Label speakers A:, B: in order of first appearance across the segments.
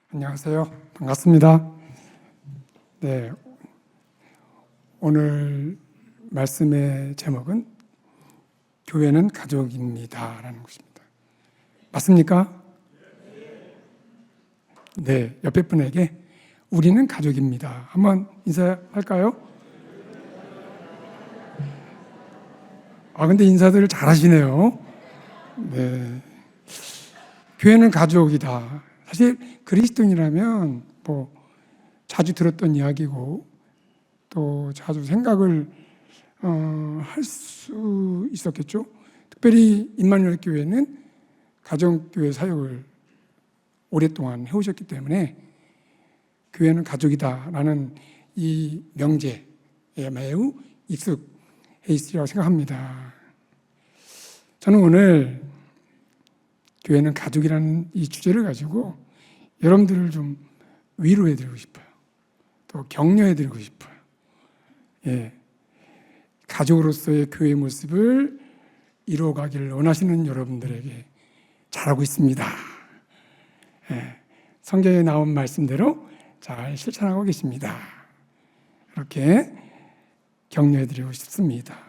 A: 안녕하세요. 반갑습니다. 네, 오늘 말씀의 제목은 교회는 가족입니다 라는 것입니다. 맞습니까? 네, 옆에 분에게 우리는 가족입니다 한번 인사할까요? 근데 인사들을 잘 하시네요. 네, 교회는 가족이다. 사실 그리스도인이라면 자주 들었던 이야기고 또 자주 생각을 할 수 있었겠죠. 특별히 임마누엘 교회는 가정교회 사역을 오랫동안 해오셨기 때문에 교회는 가족이다라는 이 명제에 매우 익숙해 있으리라고 생각합니다. 저는 오늘 교회는 가족이라는 이 주제를 가지고 여러분들을 좀 위로해드리고 싶어요. 또 격려해드리고 싶어요. 가족으로서의 교회의 모습을 이루어가기를 원하시는 여러분들에게 잘하고 있습니다. 성경에 나온 말씀대로 잘 실천하고 계십니다. 이렇게 격려해드리고 싶습니다.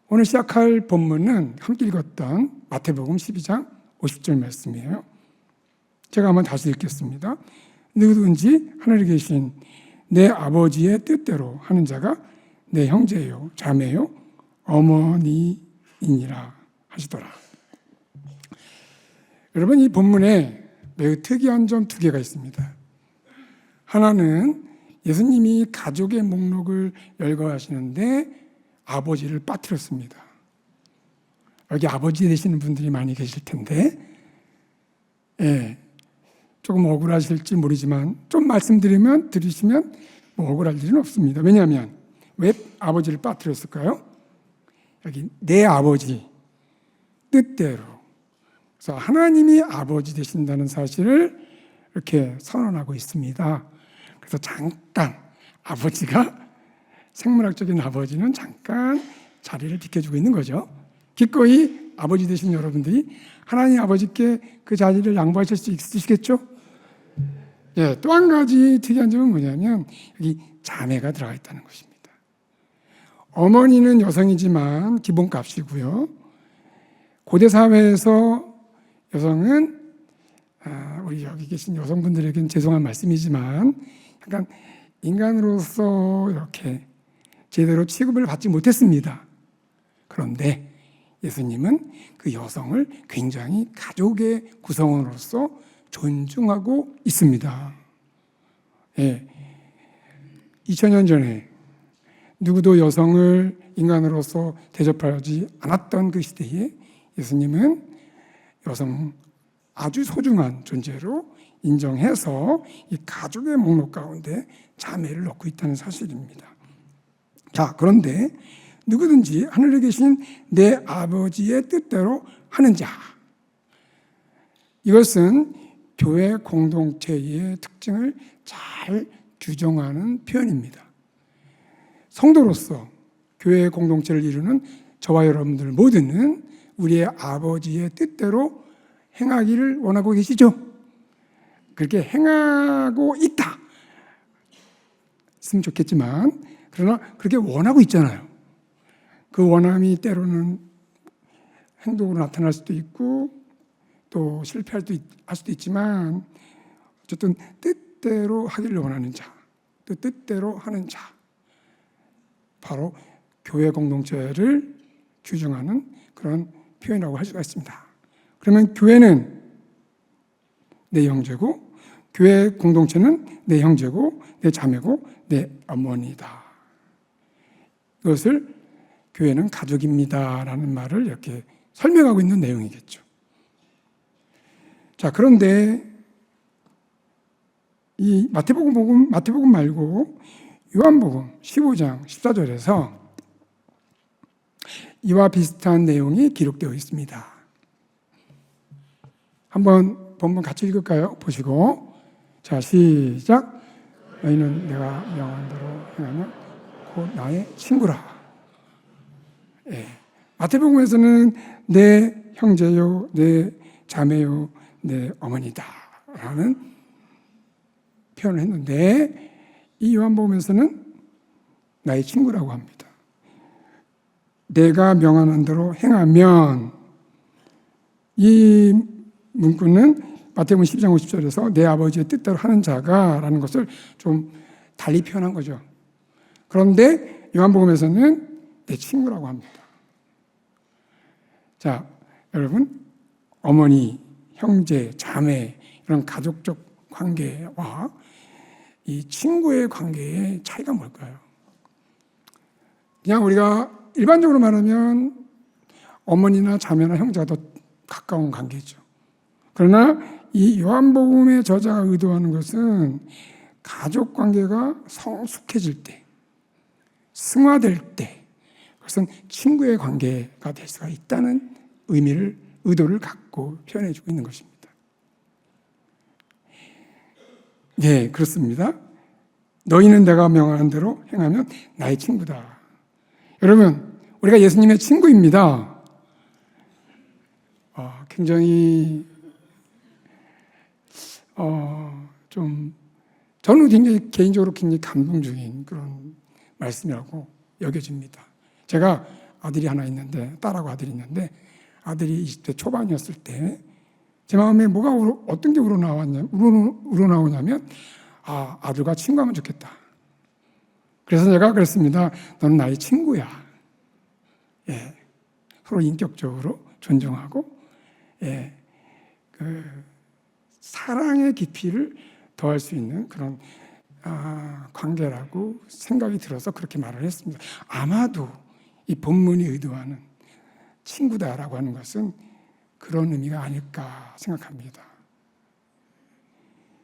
A: 오늘 시작할 본문은 함께 읽었던 마태복음 12장 50절 말씀이에요. 제가 한번 다시 읽겠습니다. 누구든지 하늘에 계신 내 아버지의 뜻대로 하는 자가 내 형제요, 자매요, 어머니이니라 하시더라. 여러분, 이 본문에 매우 특이한 점 두 개가 있습니다. 하나는 예수님이 가족의 목록을 열거하시는데 아버지를 빠뜨렸습니다. 여기 아버지 되시는 분들이 많이 계실 텐데 조금 억울하실지 모르지만 좀 말씀드리면 들으시면 억울할 일은 없습니다. 왜냐하면 왜 아버지를 빠뜨렸을까요? 여기 내 아버지 뜻대로, 그래서 하나님이 아버지 되신다는 사실을 이렇게 선언하고 있습니다. 그래서 잠깐 아버지가, 생물학적인 아버지는 잠깐 자리를 비켜주고 있는 거죠. 기꺼이 아버지 되신 여러분들이 하나님 아버지께 그 자리를 양보하실 수 있으시겠죠? 또 한 가지 특이한 점은 뭐냐면 여기 자매가 들어가 있다는 것입니다. 어머니는 여성이지만 기본값이고요. 고대 사회에서 여성은 우리 여기 계신 여성분들에게는 죄송한 말씀이지만 약간 인간으로서 이렇게 제대로 취급을 받지 못했습니다. 그런데 예수님은 그 여성을 굉장히 가족의 구성원으로서 존중하고 있습니다. 2000년 전에 누구도 여성을 인간으로서 대접하지 않았던 그 시대에 예수님은 여성 아주 소중한 존재로 인정해서 이 가족의 목록 가운데 자매를 넣고 있다는 사실입니다. 자, 그런데 누구든지 하늘에 계신 내 아버지의 뜻대로 하는 자, 이것은 교회 공동체의 특징을 잘 규정하는 표현입니다. 성도로서 교회 공동체를 이루는 저와 여러분들 모두는 우리의 아버지의 뜻대로 행하기를 원하고 계시죠? 그렇게 행하고 있다 했으면 좋겠지만, 그러나 그렇게 원하고 있잖아요. 그 원함이 때로는 행동으로 나타날 수도 있고 또 실패할 수도 있지만, 어쨌든 뜻대로 하기를 원하는 자, 또 뜻대로 하는 자, 바로 교회 공동체를 규정하는 그런 표현이라고 할 수가 있습니다. 그러면 교회는 내 형제고, 교회 공동체는 내 형제고, 내 자매고, 내 어머니다. 이것을 교회는 가족입니다라는 말을 이렇게 설명하고 있는 내용이겠죠. 자, 그런데 이 마태복음 말고 요한복음 15장 14절에서 이와 비슷한 내용이 기록되어 있습니다. 한번 본문 같이 읽을까요? 보시고, 자, 시작. 너희는 내가 명한 대로 행하면 곧 나의 친구라. 마태복음에서는 내 형제요, 내 자매요, 내 어머니다 라는 표현을 했는데 이 요한복음에서는 나의 친구라고 합니다. 내가 명하는 대로 행하면, 이 문구는 마태복음 12장 50절에서 내 아버지의 뜻대로 하는 자가 라는 것을 좀 달리 표현한 거죠. 그런데 요한복음에서는 내 친구라고 합니다. 자, 여러분, 어머니, 형제, 자매 이런 가족적 관계와 이 친구의 관계의 차이가 뭘까요? 그냥 우리가 일반적으로 말하면 어머니나 자매나 형제가 더 가까운 관계죠. 그러나 이 요한복음의 저자가 의도하는 것은 가족 관계가 성숙해질 때, 승화될 때, 그것은 친구의 관계가 될 수가 있다는 의도를 갖고 표현해주고 있는 것입니다. 예, 그렇습니다. 너희는 내가 명하는 대로 행하면 나의 친구다. 여러분, 우리가 예수님의 친구입니다. 굉장히 저는 굉장히 개인적으로 굉장히 감동적인 그런 말씀이라고 여겨집니다. 제가 아들이 하나 있는데, 딸하고 아들이 있는데, 아들이 20대 초반이었을 때 제 마음에 어떤 게 우러나오냐면 아들과 친구하면 좋겠다. 그래서 제가 그랬습니다. 너는 나의 친구야. 예, 서로 인격적으로 존중하고, 예, 사랑의 깊이를 더할 수 있는 그런 관계라고 생각이 들어서 그렇게 말을 했습니다. 아마도 이 본문이 의도하는 친구다라고 하는 것은 그런 의미가 아닐까 생각합니다.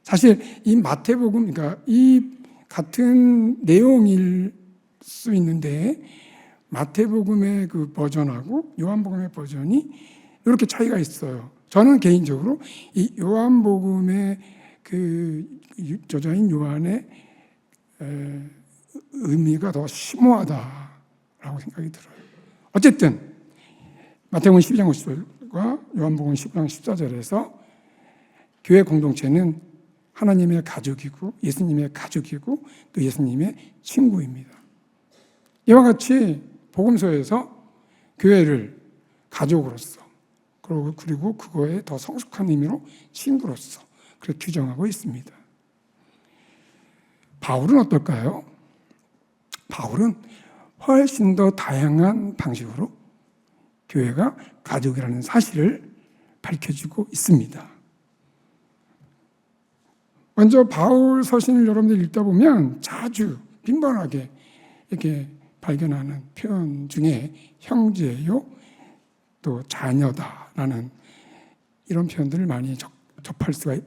A: 사실 이 마태복음, 그러니까 이 같은 내용일 수 있는데 마태복음의 그 버전하고 요한복음의 버전이 이렇게 차이가 있어요. 저는 개인적으로 이 요한복음의 그 저자인 요한의 의미가 더 심오하다라고 생각이 들어요. 어쨌든 마태복음 12장 50절과 요한복음 10장 14절에서 교회 공동체는 하나님의 가족이고 예수님의 가족이고 또 예수님의 친구입니다. 이와 같이 복음서에서 교회를 가족으로서 그리고 그거에 더 성숙한 의미로 친구로서 그렇게 규정하고 있습니다. 바울은 어떨까요? 바울은 훨씬 더 다양한 방식으로 교회가 가족이라는 사실을 밝혀주고 있습니다. 먼저 바울 서신을 여러분들 읽다 보면 자주 빈번하게 이렇게 발견하는 표현 중에 형제요, 또 자녀다라는 이런 표현들을 많이 접할 수가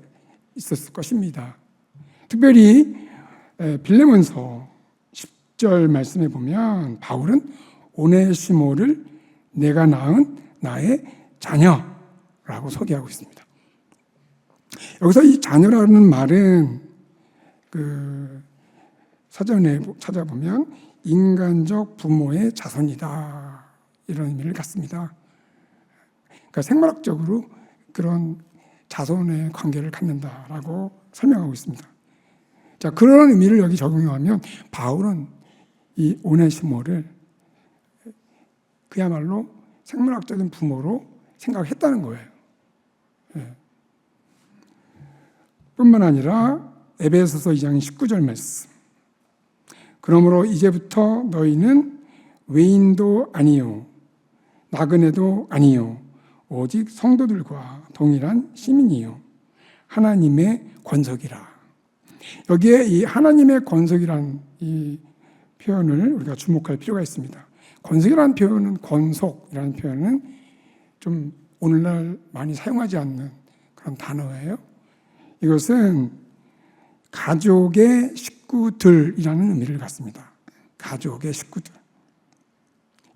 A: 있었을 것입니다. 특별히 빌레몬서 10절 말씀에 보면 바울은 오네시모를 내가 낳은 나의 자녀라고 소개하고 있습니다. 여기서 이 자녀라는 말은 그 사전에 찾아보면 인간적 부모의 자손이다 이런 의미를 갖습니다. 그러니까 생물학적으로 그런 자손의 관계를 갖는다라고 설명하고 있습니다. 자, 그런 의미를 여기 적용하면 바울은 이 오네시모를 그야말로 생물학적인 부모로 생각했다는 거예요. 예. 뿐만 아니라 에베소서 2장 19절 말씀. 그러므로 이제부터 너희는 외인도 아니요 나그네도 아니요 오직 성도들과 동일한 시민이요 하나님의 권속이라. 여기에 이 하나님의 권속이라는 이 표현을 우리가 주목할 필요가 있습니다. 권속이라는 표현은, 권속이라는 표현은 좀 오늘날 많이 사용하지 않는 그런 단어예요. 이것은 가족의 식구들이라는 의미를 갖습니다. 가족의 식구들.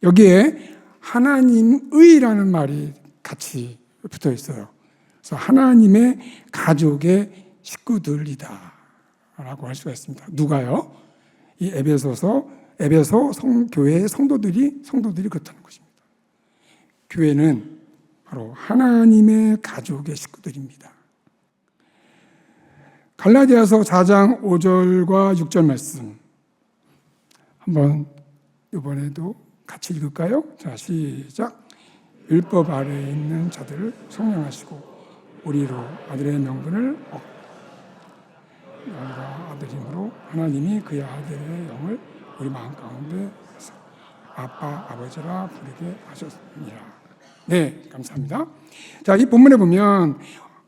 A: 여기에 하나님의라는 말이 같이 붙어 있어요. 그래서 하나님의 가족의 식구들이다 라고 할 수가 있습니다. 누가요? 이 에베소 교회의 성도들이 그렇다는 것입니다. 교회는 바로 하나님의 가족의 식구들입니다. 갈라디아서 4장 5절과 6절 말씀 한번 이번에도 같이 읽을까요? 자, 시작. 율법 아래에 있는 자들을 성령하시고 우리로 아들의 명분을 영과 아들임으로 하나님이 그의 아들의 영을 우리 마음 가운데 아빠, 아버지라 부르게 하셨느니라. 네, 감사합니다. 자, 이 본문에 보면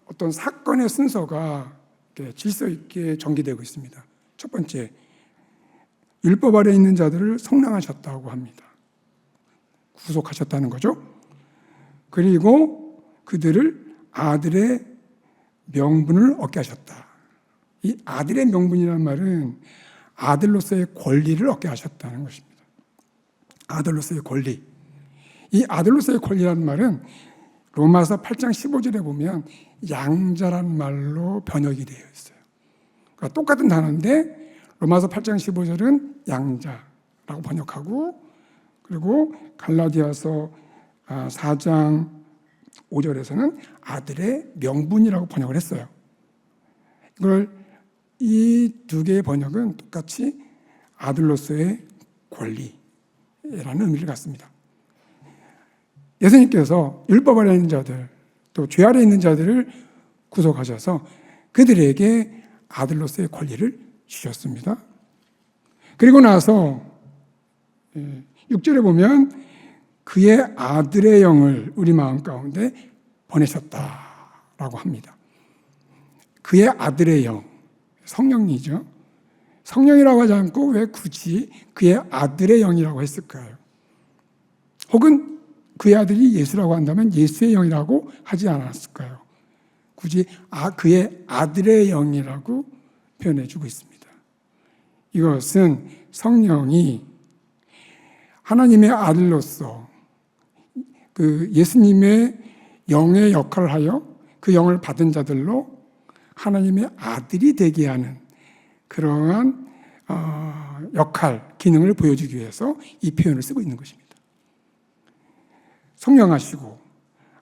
A: 어떤 사건의 순서가 질서 있게 전개되고 있습니다. 첫 번째, 율법 아래에 있는 자들을 성랑하셨다고 합니다. 구속하셨다는 거죠. 그리고 그들을 아들의 명분을 얻게 하셨다. 이 아들의 명분이라는 말은 아들로서의 권리를 얻게 하셨다는 것입니다. 아들로서의 권리. 이 아들로서의 권리라는 말은 로마서 8장 15절에 보면 양자란 말로 번역이 되어 있어요. 그러니까 똑같은 단어인데 로마서 8장 15절은 양자라고 번역하고, 그리고 갈라디아서 4장 5절에서는 아들의 명분이라고 번역을 했어요. 이걸 이 두 개의 번역은 똑같이 아들로서의 권리라는 의미를 갖습니다. 예수님께서 율법 아래에 있는 자들, 또 죄 아래에 있는 자들을 구속하셔서 그들에게 아들로서의 권리를 주셨습니다. 그리고 나서 6절에 보면 그의 아들의 영을 우리 마음 가운데 보내셨다라고 합니다. 그의 아들의 영, 성령이죠. 성령이라고 하지 않고 왜 굳이 그의 아들의 영이라고 했을까요? 혹은 그의 아들이 예수라고 한다면 예수의 영이라고 하지 않았을까요? 굳이 그의 아들의 영이라고 표현해주고 있습니다. 이것은 성령이 하나님의 아들로서 그 예수님의 영의 역할을 하여 그 영을 받은 자들로 하나님의 아들이 되게 하는 그러한 역할, 기능을 보여주기 위해서 이 표현을 쓰고 있는 것입니다. 성령하시고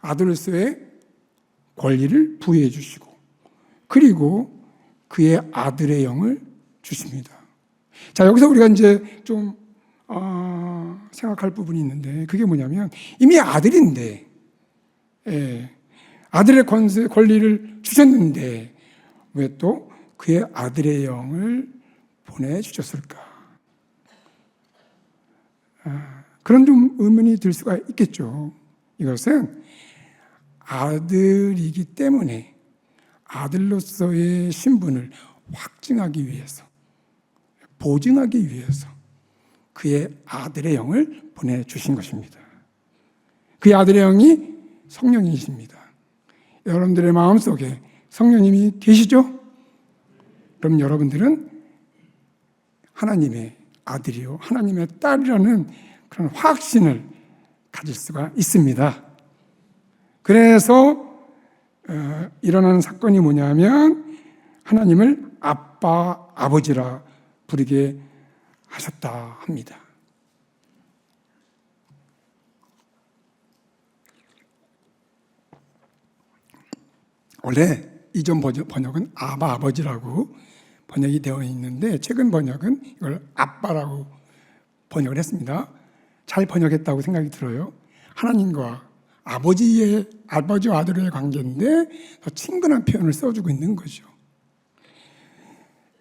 A: 아들로서의 권리를 부여해 주시고 그리고 그의 아들의 영을 주십니다. 자, 여기서 우리가 이제 좀 생각할 부분이 있는데 그게 뭐냐면 이미 아들인데 아들의 권리를 주셨는데 왜 또 그의 아들의 영을 보내주셨을까? 그런 좀 의문이 들 수가 있겠죠. 이것은 아들이기 때문에 아들로서의 신분을 확증하기 위해서, 보증하기 위해서 그의 아들의 영을 보내주신 것입니다. 그의 아들의 영이 성령이십니다. 여러분들의 마음속에 성령님이 계시죠? 그럼 여러분들은 하나님의 아들이요, 하나님의 딸이라는 그런 확신을 가질 수가 있습니다. 그래서 일어나는 사건이 뭐냐면 하나님을 아빠, 아버지라 부르게 하셨다 합니다. 원래 이전 번역은 아바, 아버지라고 번역이 되어 있는데 최근 번역은 이걸 아빠라고 번역을 했습니다. 잘 번역했다고 생각이 들어요. 하나님과 아버지와 아들의 관계인데 더 친근한 표현을 써주고 있는 거죠.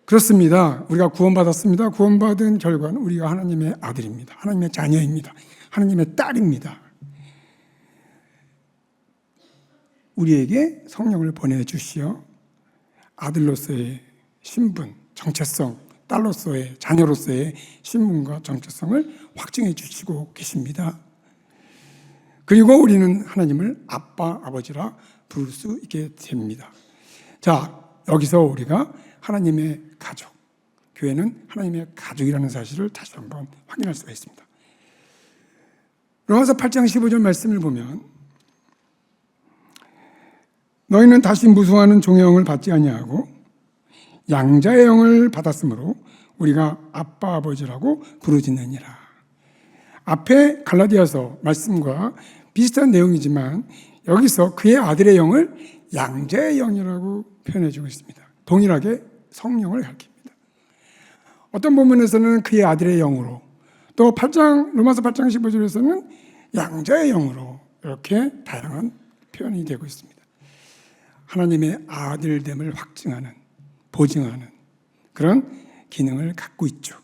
A: 그렇습니다. 우리가 구원받았습니다. 구원받은 결과는 우리가 하나님의 아들입니다. 하나님의 자녀입니다. 하나님의 딸입니다. 우리에게 성령을 보내주시어 아들로서의 신분, 정체성, 딸로서의, 자녀로서의 신분과 정체성을 확증해 주시고 계십니다. 그리고 우리는 하나님을 아빠, 아버지라 부를 수 있게 됩니다. 자, 여기서 우리가 하나님의 가족, 교회는 하나님의 가족이라는 사실을 다시 한번 확인할 수가 있습니다. 로마서 8장 15절 말씀을 보면 너희는 다시 무수하는 종의 영을 받지 아니하고 양자의 영을 받았으므로 우리가 아빠 아버지라고 부르짖느니라. 앞에 갈라디아서 말씀과 비슷한 내용이지만 여기서 그의 아들의 영을 양자의 영이라고 표현해주고 있습니다. 동일하게 성령을 가리킵니다. 어떤 본문에서는 그의 아들의 영으로, 또 로마서 8장 15절에서는 양자의 영으로, 이렇게 다양한 표현이 되고 있습니다. 하나님의 아들됨을 확증하는, 보증하는 그런 기능을 갖고 있죠.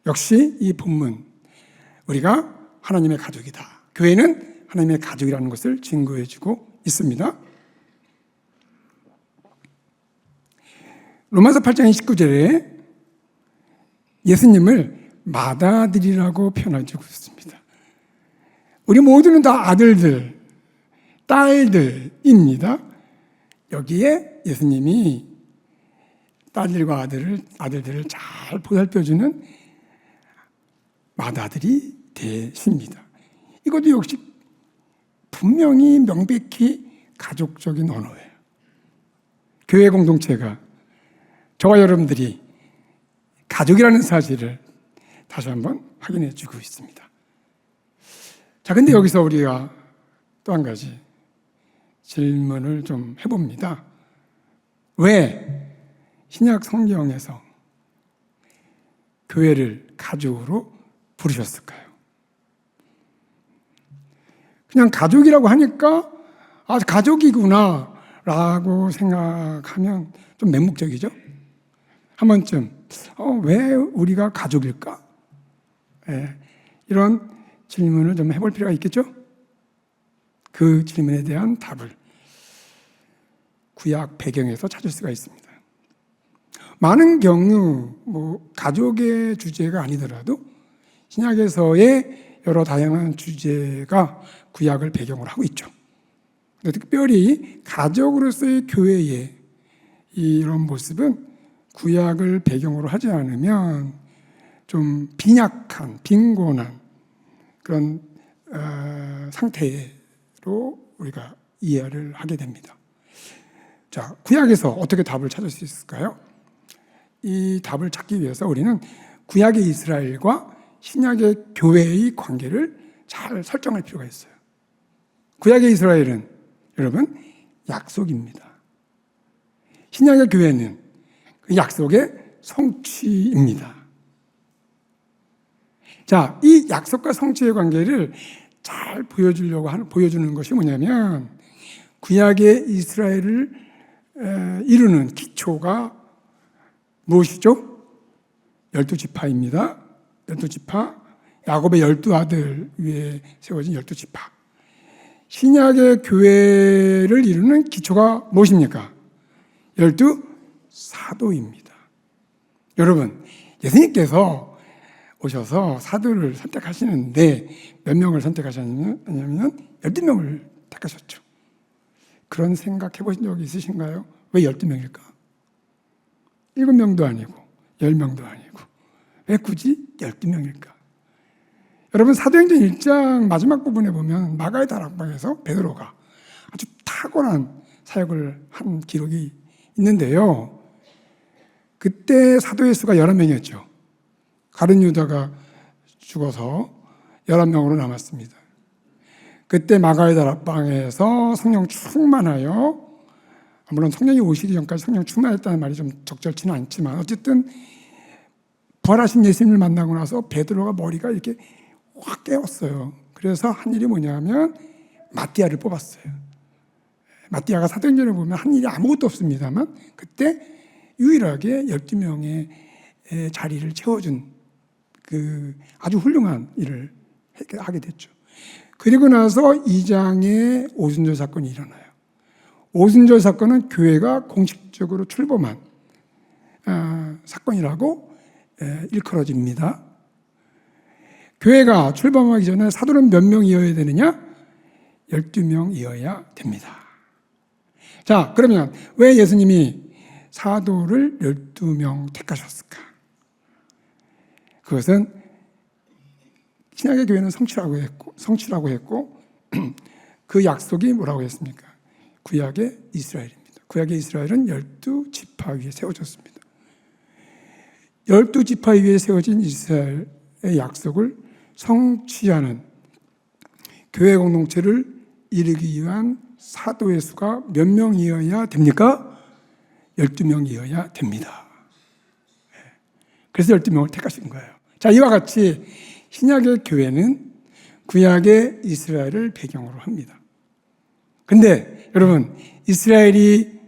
A: 역시 이 본문, 우리가 하나님의 가족이다, 교회는 하나님의 가족이라는 것을 증거해주고 있습니다. 로마서 8장 29절에 예수님을 맏아들이라고 표현해주고 있습니다. 우리 모두는 다 아들들, 딸들입니다. 여기에 예수님이 딸들과 아들들을 잘 보살펴주는 맏아들이 되십니다. 이것도 역시 분명히 명백히 가족적인 언어예요. 교회 공동체가, 저와 여러분들이 가족이라는 사실을 다시 한번 확인해 주고 있습니다. 자, 근데 여기서 우리가 또 한 가지 질문을 좀 해봅니다. 왜 신약 성경에서 교회를 가족으로 부르셨을까요? 그냥 가족이라고 하니까 아, 가족이구나 라고 생각하면 좀 맹목적이죠? 한 번쯤 왜 우리가 가족일까? 이런 질문을 좀 해볼 필요가 있겠죠? 그 질문에 대한 답을 구약 배경에서 찾을 수가 있습니다. 많은 경우 가족의 주제가 아니더라도 신약에서의 여러 다양한 주제가 구약을 배경으로 하고 있죠. 근데 특별히 가족으로서의 교회의 이런 모습은 구약을 배경으로 하지 않으면 좀 빈약한, 빈곤한 그런 상태로 우리가 이해를 하게 됩니다. 자, 구약에서 어떻게 답을 찾을 수 있을까요? 이 답을 찾기 위해서 우리는 구약의 이스라엘과 신약의 교회의 관계를 잘 설정할 필요가 있어요. 구약의 이스라엘은 여러분 약속입니다. 신약의 교회는 그 약속의 성취입니다. 자, 이 약속과 성취의 관계를 잘 보여주는 것이 뭐냐면 구약의 이스라엘을 이루는 기초가 무엇이죠? 12지파입니다. 12지파, 야곱의 12아들 위에 세워진 12지파. 신약의 교회를 이루는 기초가 무엇입니까? 12사도입니다. 여러분, 예수님께서 오셔서 사도를 선택하시는데 몇 명을 선택하셨냐면 12명을 택하셨죠. 그런 생각 해보신 적이 있으신가요? 왜 12명일까? 7명도 아니고 10명도 아니고 왜 굳이 12명일까? 여러분, 사도행전 1장 마지막 부분에 보면 마가의 다락방에서 베드로가 아주 탁월한 사역을 한 기록이 있는데요. 그때 사도의 수가 11명이었죠. 가룟 유다가 죽어서 11명으로 남았습니다. 그때 마가의 다락방에서 성령 충만하여, 물론 성령이 오시기 전까지 성령 충만했다는 말이 좀 적절치는 않지만 어쨌든 부활하신 예수님을 만나고 나서 베드로가 머리가 이렇게 확 깨웠어요. 그래서 한 일이 뭐냐면 마띠아를 뽑았어요. 마띠아가 사도행전에 보면 한 일이 아무것도 없습니다만 그때 유일하게 12명의 자리를 채워준 그 아주 훌륭한 일을 하게 됐죠. 그리고 나서 2장에 오순절 사건이 일어나요. 오순절 사건은 교회가 공식적으로 출범한 사건이라고 일컬어집니다. 교회가 출범하기 전에 사도는 몇 명이어야 되느냐? 12명이어야 됩니다. 자, 그러면 왜 예수님이 사도를 12명 택하셨을까? 그것은 신약의 교회는 성취라고 했고 그 약속이 뭐라고 했습니까? 구약의 이스라엘입니다. 구약의 이스라엘은 12지파 위에 세워졌습니다. 12지파 위에 세워진 이스라엘의 약속을 성취하는 교회 공동체를 이루기 위한 사도의 수가 몇 명이어야 됩니까? 12명이어야 됩니다. 그래서 12명을 택하신 거예요. 자, 이와 같이 신약의 교회는 구약의 이스라엘을 배경으로 합니다. 근데 여러분, 이스라엘이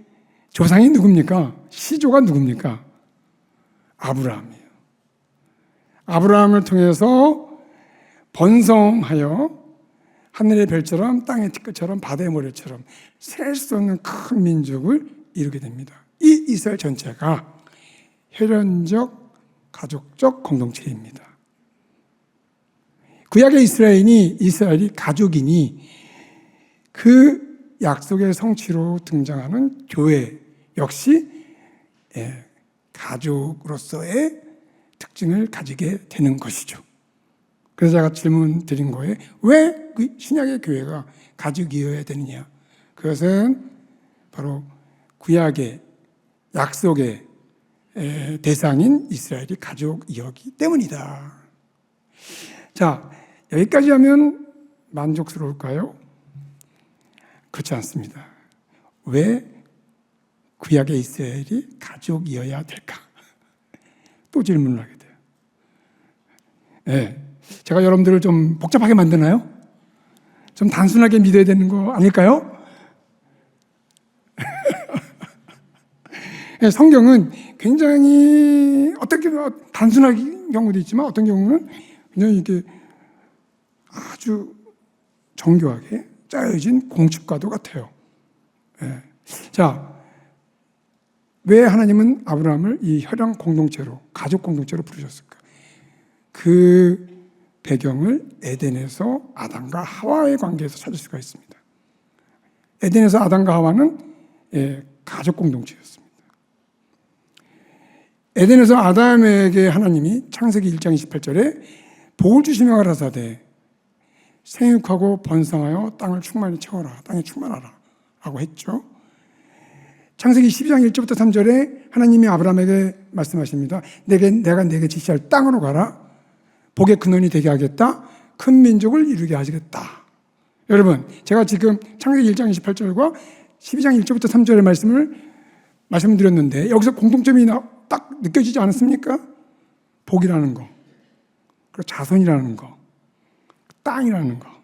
A: 조상이 누굽니까? 시조가 누굽니까? 아브라함이에요. 아브라함을 통해서 번성하여 하늘의 별처럼 땅의 티끌처럼 바다의 모래처럼 셀 수 없는 큰 민족을 이루게 됩니다. 이 이스라엘 전체가 혈연적 가족적 공동체입니다. 구약의 이스라엘이 가족이니 그 약속의 성취로 등장하는 교회 역시 가족으로서의 특징을 가지게 되는 것이죠. 그래서 제가 질문 드린 거에 왜 신약의 교회가 가족이어야 되느냐? 그것은 바로 구약의 약속의 대상인 이스라엘이 가족이었기 때문이다. 자, 여기까지 하면 만족스러울까요? 그렇지 않습니다. 왜 구약의 이스라엘이 가족이어야 될까? 또 질문을 하게 돼요. 네. 제가 여러분들을 좀 복잡하게 만드나요? 좀 단순하게 믿어야 되는 거 아닐까요? 성경은 굉장히 어떻게 단순한 경우도 있지만 어떤 경우는 굉장히 이렇게 아주 정교하게 짜여진 공축과도 같아요. 자, 왜 하나님은 아브라함을 이 혈연 공동체로, 가족 공동체로 부르셨을까? 그 배경을 에덴에서 아담과 하와의 관계에서 찾을 수가 있습니다. 에덴에서 아담과 하와는 가족 공동체였습니다. 에덴에서 아담에게 하나님이 창세기 1장 28절에 복을 주시며 가라사대 생육하고 번성하여 땅을 충만히 채워라, 땅에 충만하라 라고 했죠. 창세기 12장 1절부터 3절에 하나님이 아브라함에게 말씀하십니다. 내가 내게 지시할 땅으로 가라. 복의 근원이 되게 하겠다. 큰 민족을 이루게 하시겠다. 여러분, 제가 지금 창세기 1장 28절과 12장 1절부터 3절의 말씀을 드렸는데 여기서 공통점이 딱 느껴지지 않았습니까? 복이라는 거, 그리고 자손이라는 거, 땅이라는 거.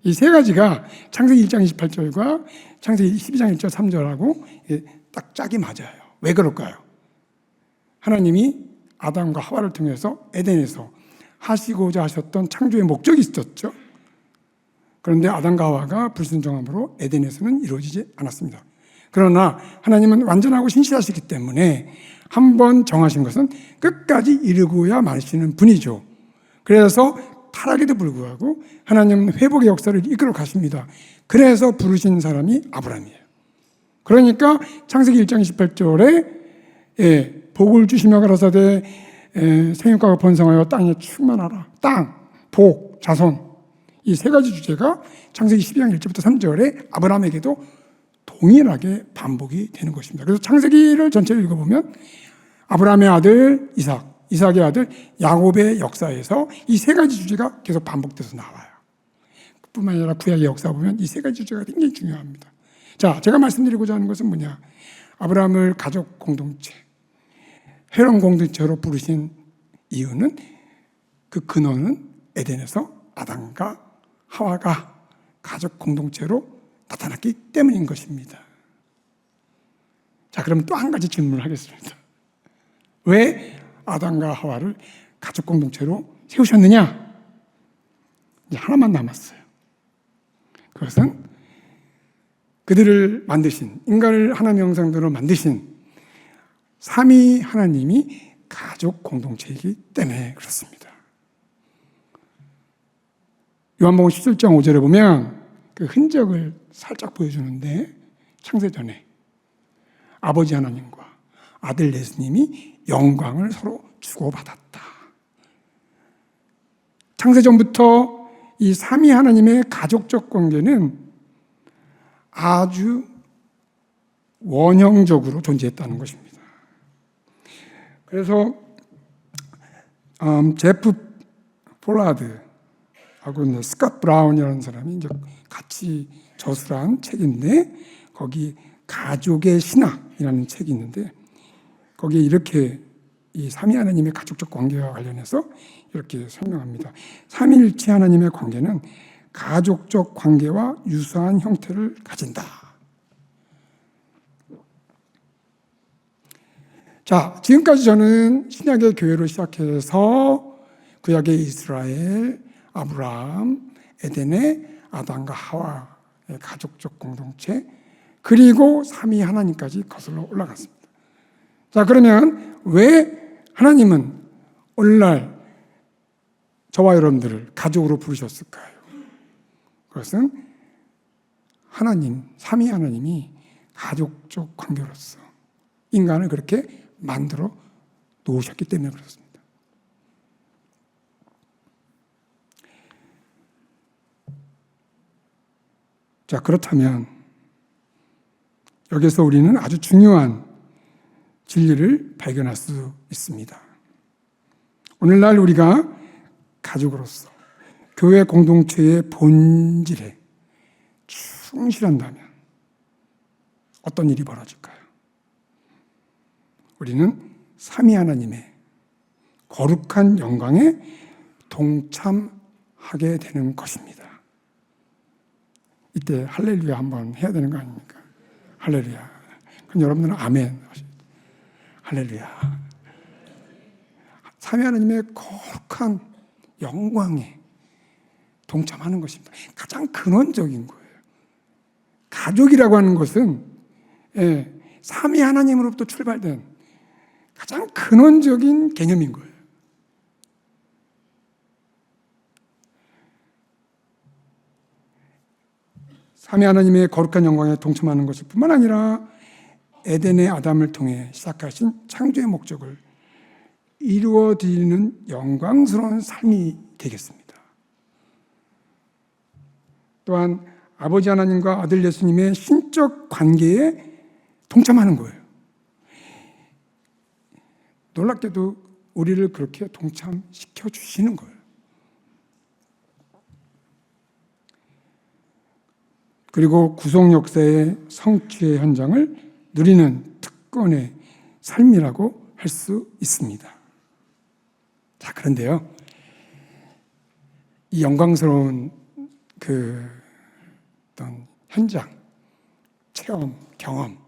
A: 이 세 가지가 창세기 1장 28절과 창세기 12장 1절 3절하고 딱 짝이 맞아요. 왜 그럴까요? 하나님이 아담과 하와를 통해서 에덴에서 하시고자 하셨던 창조의 목적이 있었죠. 그런데 아담과 하와가 불순종함으로 에덴에서는 이루어지지 않았습니다. 그러나 하나님은 완전하고 신실하시기 때문에 한 번 정하신 것은 끝까지 이루고야 마시는 분이죠. 그래서 타락에도 불구하고 하나님은 회복의 역사를 이끌어 가십니다. 그래서 부르신 사람이 아브라함이에요. 그러니까 창세기 1장 28절에 복을 주시며 가라사대 생육하고 번성하여 땅에 충만하라. 땅, 복, 자손. 이 세 가지 주제가 창세기 12장 1절부터 3절에 아브라함에게도 동일하게 반복이 되는 것입니다. 그래서 창세기를 전체를 읽어보면 아브라함의 아들 이삭, 이삭의 아들 야곱의 역사에서 이 세 가지 주제가 계속 반복돼서 나와요. 뿐만 아니라 구약의 역사 보면 이 세 가지 주제가 굉장히 중요합니다. 자, 제가 말씀드리고자 하는 것은 뭐냐? 아브라함을 가족 공동체, 혈연 공동체로 부르신 이유는 그 근원은 에덴에서 아담과 하와가 가족 공동체로 나타났기 때문인 것입니다. 자, 그럼 또 한 가지 질문을 하겠습니다. 왜 아담과 하와를 가족 공동체로 세우셨느냐? 이제 하나만 남았어요. 그것은 그들을 만드신, 인간을 하나님의 형상대로 만드신 삼위 하나님이 가족 공동체이기 때문에 그렇습니다. 요한복음 17장 5절에 보면 그 흔적을 살짝 보여주는데 창세전에 아버지 하나님과 아들 예수님이 영광을 서로 주고받았다. 창세전부터 이 삼위 하나님의 가족적 관계는 아주 원형적으로 존재했다는 것입니다. 그래서 제프 폴라드하고 스캇 브라운이라는 사람이 이제 같이 저술한 책인데 거기 가족의 신학이라는 책이 있는데 거기에 이렇게 이 삼위 하나님의 가족적 관계와 관련해서 이렇게 설명합니다. 삼위일체 하나님의 관계는 가족적 관계와 유사한 형태를 가진다. 자, 지금까지 저는 신약의 교회로 시작해서 구약의 이스라엘, 아브라함, 에덴의 아담과 하와의 가족적 공동체, 그리고 삼위 하나님까지 거슬러 올라갔습니다. 자, 그러면 왜 하나님은 오늘날 저와 여러분들을 가족으로 부르셨을까요? 그것은 하나님, 삼위 하나님이 가족적 관계로서 인간을 그렇게 만들어 놓으셨기 때문에 그렇습니다. 자, 그렇다면 여기서 우리는 아주 중요한 진리를 발견할 수 있습니다. 오늘날 우리가 가족으로서 교회 공동체의 본질에 충실한다면 어떤 일이 벌어질까요? 우리는 삼위 하나님의 거룩한 영광에 동참하게 되는 것입니다. 이때 할렐루야 한번 해야 되는 거 아닙니까? 할렐루야. 그럼 여러분들은 아멘 하시죠. 할렐루야. 삼위 하나님의 거룩한 영광에 동참하는 것입니다. 가장 근원적인 거예요. 가족이라고 하는 것은 삼위 하나님으로부터 출발된 가장 근원적인 개념인 거예요. 삼위 하나님의 거룩한 영광에 동참하는 것일 뿐만 아니라 에덴의 아담을 통해 시작하신 창조의 목적을 이루어 드리는 영광스러운 삶이 되겠습니다. 또한 아버지 하나님과 아들 예수님의 신적 관계에 동참하는 거예요. 놀랍게도 우리를 그렇게 동참시켜 주시는 거예요. 그리고 구속 역사의 성취의 현장을 누리는 특권의 삶이라고 할 수 있습니다. 자, 그런데요, 이 영광스러운 어떤 현장, 체험, 경험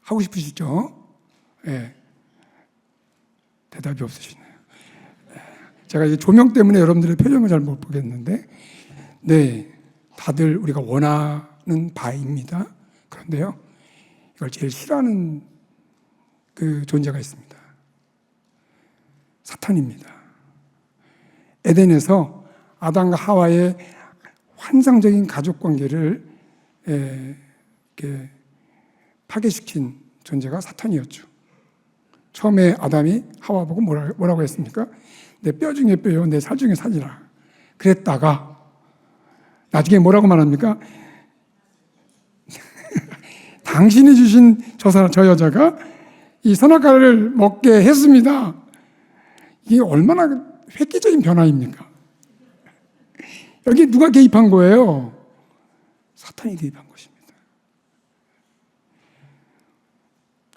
A: 하고 싶으시죠? 네. 대답이 없으시네요. 제가 이 조명 때문에 여러분들의 표정을 잘 못 보겠는데, 네, 다들 우리가 원하는 바입니다. 그런데요, 이걸 제일 싫어하는 그 존재가 있습니다. 사탄입니다. 에덴에서 아담과 하와의 환상적인 가족 관계를 파괴시킨 존재가 사탄이었죠. 처음에 아담이 하와 보고 뭐라고 했습니까? 내 뼈 중에 뼈요, 내 살 중에 살이라. 그랬다가 나중에 뭐라고 말합니까? 당신이 주신 저 여자가 이 선악과를 먹게 했습니다. 이게 얼마나 획기적인 변화입니까? 여기 누가 개입한 거예요? 사탄이 개입한 것입니다.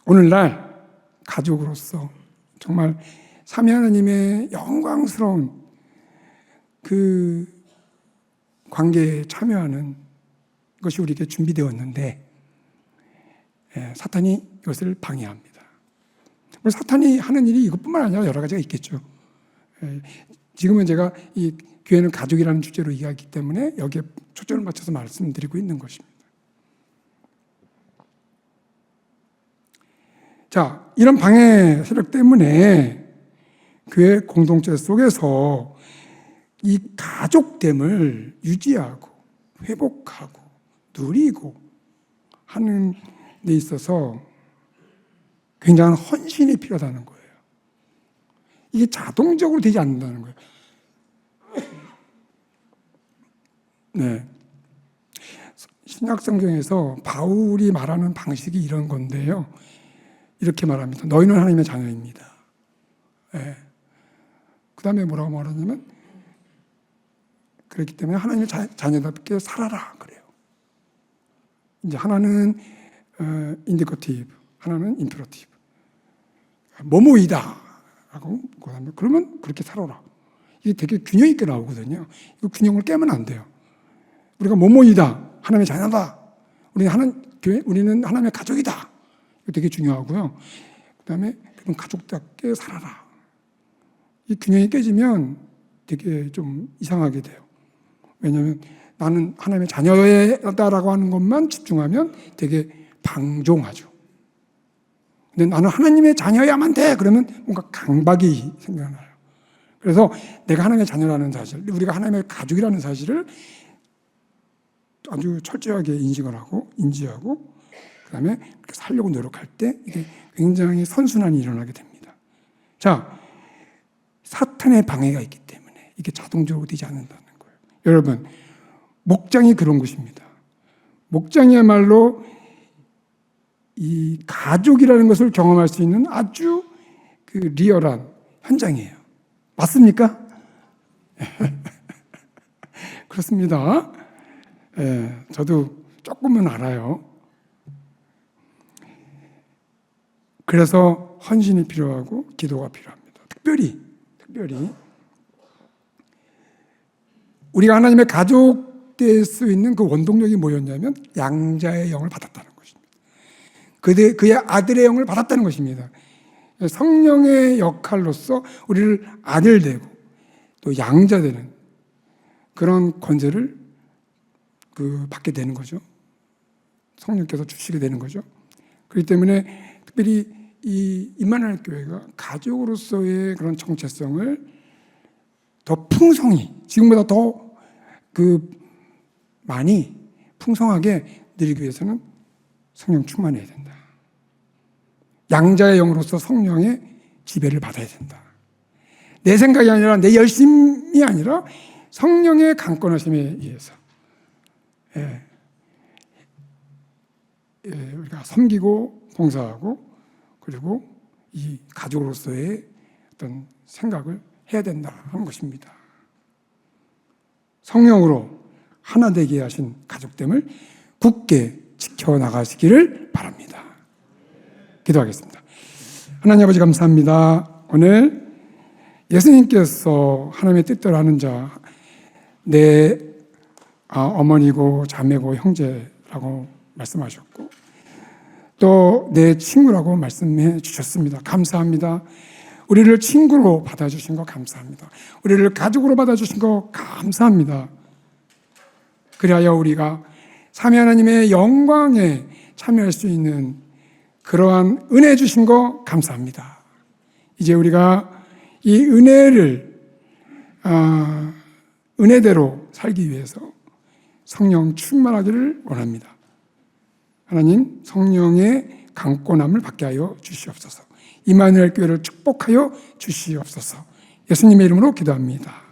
A: 오늘날 가족으로서 정말 삼위 하나님의 영광스러운 그 관계에 참여하는 것이 우리에게 준비되었는데 사탄이 이것을 방해합니다. 사탄이 하는 일이 이것뿐만 아니라 여러 가지가 있겠죠. 지금은 제가 이 교회는 가족이라는 주제로 이야기하기 때문에 여기에 초점을 맞춰서 말씀드리고 있는 것입니다. 자, 이런 방해 세력 때문에 교회 공동체 속에서 이 가족됨을 유지하고 회복하고 누리고 하는 데 있어서 굉장한 헌신이 필요하다는 거예요. 이게 자동적으로 되지 않는다는 거예요. 네. 신약 성경에서 바울이 말하는 방식이 이런 건데요. 이렇게 말합니다. 너희는 하나님의 자녀입니다. 네. 그 다음에 뭐라고 말하냐면 그렇기 때문에 하나님의 자녀답게 살아라 그래요. 이제 하나는 인디커티브, 하나는 임페러티브. 뭐뭐이다 라고 그러면 그렇게 살아라. 이게 되게 균형 있게 나오거든요. 이 균형을 깨면 안 돼요. 우리가 뭐뭐이다, 하나님의 자녀다, 우리는 하나님의 가족이다. 이거 되게 중요하고요. 그다음에 그런 가족답게 살아라. 이 균형이 깨지면 되게 좀 이상하게 돼요. 왜냐하면 나는 하나님의 자녀다라고 하는 것만 집중하면 되게 방종하죠. 근데 나는 하나님의 자녀야만 돼. 그러면 뭔가 강박이 생겨나요. 그래서 내가 하나님의 자녀라는 사실, 우리가 하나님의 가족이라는 사실을 아주 철저하게 인식을 하고 인지하고 그다음에 그렇게 살려고 노력할 때 이게 굉장히 선순환이 일어나게 됩니다. 자, 사탄의 방해가 있기 때문에 이게 자동적으로 되지 않는다는 거예요. 여러분, 목장이 그런 곳입니다. 목장이야말로 이 가족이라는 것을 경험할 수 있는 아주 그 리얼한 현장이에요. 맞습니까? 그렇습니다. 저도 조금은 알아요. 그래서 헌신이 필요하고 기도가 필요합니다. 특별히 우리가 하나님의 가족 될 수 있는 그 원동력이 뭐였냐면 양자의 영을 받았다는 것입니다. 그의 아들의 영을 받았다는 것입니다. 성령의 역할로서 우리를 아들 되고 또 양자 되는 그런 권세를 받게 되는 거죠. 성령께서 주시게 되는 거죠. 그렇기 때문에 특별히 이 임마누엘 교회가 가족으로서의 그런 정체성을 더 풍성히, 지금보다 더 많이 풍성하게 누리기 위해서는 성령 충만해야 된다. 양자의 영으로서 성령의 지배를 받아야 된다. 내 생각이 아니라 내 열심이 아니라 성령의 강권하심에 의해서 우리가 섬기고 봉사하고 그리고 이 가족으로서의 어떤 생각을 해야 된다 하는 것입니다. 성령으로 하나 되게 하신 가족됨을 굳게 지켜나가시기를 바랍니다. 기도하겠습니다. 하나님 아버지 감사합니다. 오늘 예수님께서 하나님의 뜻대로 하는 자, 내 어머니고 자매고 형제라고 말씀하셨고 또 내 친구라고 말씀해 주셨습니다. 감사합니다. 우리를 친구로 받아주신 거 감사합니다. 우리를 가족으로 받아주신 거 감사합니다. 그리하여 우리가 삼위 하나님의 영광에 참여할 수 있는 그러한 은혜 주신 거 감사합니다. 이제 우리가 이 은혜대로 살기 위해서 성령 충만하기를 원합니다. 하나님, 성령의 강권함을 받게 하여 주시옵소서. 임마누엘 교회를 축복하여 주시옵소서. 예수님의 이름으로 기도합니다.